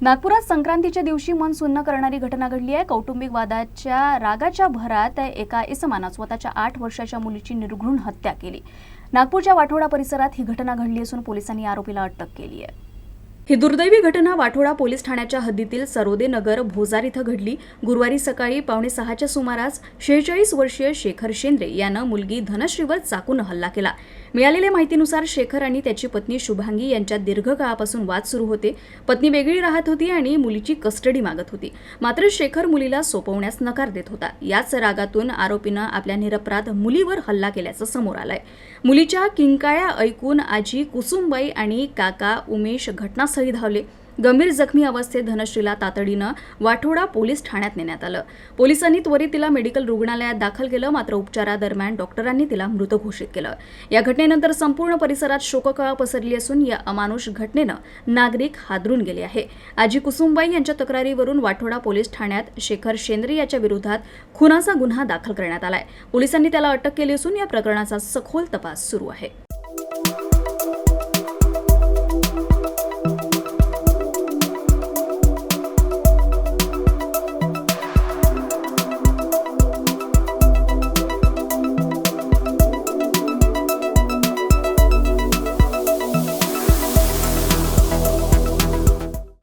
नागपुरात संक्रांतीच्या दिवशी मन सुन्न करणारी घटना घडली आहे। कौटुंबिक वादाच्या रागाच्या भरात एका इसमानं स्वतःच्या 8 वर्षाच्या मुलीची निर्घृण हत्या केली। नागपूरच्या वाठोडा परिसरात ही घटना घडली असून पोलिसांनी आरोपीला अटक केली आहे। ही दुर्दैवी घटना वाठोडा पोलीस ठाण्याच्या हद्दीतील सरोदे नगर भोजार इथं घडली। गुरुवारी सकाळी 5:45च्या सुमारास 46 वर्षीय शेखर शेंद्रे यानं मुलगी धनश्रीवर चाकून हल्ला केला। मिळालेल्या माहितीनुसार शेखर आणि त्याची पत्नी शुभांगी यांच्यात दीर्घकाळापासून वाद सुरू होते। पत्नी वेगळी राहत होती आणि मुलीची कस्टडी मागत होती, मात्र शेखर मुलीला सोपवण्यास नकार देत होता। याच रागातून आरोपीनं आपल्या निरपराध मुलीवर हल्ला केल्याचं समोर आलंय। मुलीच्या किंकाळ्या ऐकून आजी कुसुमबाई आणि काका उमेश घटनास्थळी धावले। गंभीर जखमी अवस्थेत धनश्रीला तातडीनं वाठोडा पोलीस ठाण्यात नेण्यात आलं। पोलिसांनी त्वरित तिला मेडिकल रुग्णालयात दाखल केलं, मात्र उपचारादरम्यान डॉक्टरांनी तिला मृत घोषित केलं। या घटनेनंतर संपूर्ण परिसरात शोककळा पसरली असून या अमानुष घटनेनं नागरिक हादरून गेले आहे। आजी कुसुमबाई यांच्या तक्रारीवरून वाठोडा पोलीस ठाण्यात शेखर शेंद्रे याच्या विरोधात खुनाचा गुन्हा दाखल करण्यात आलाय। पोलिसांनी त्याला अटक केली असून या प्रकरणाचा सखोल तपास सुरू आहे।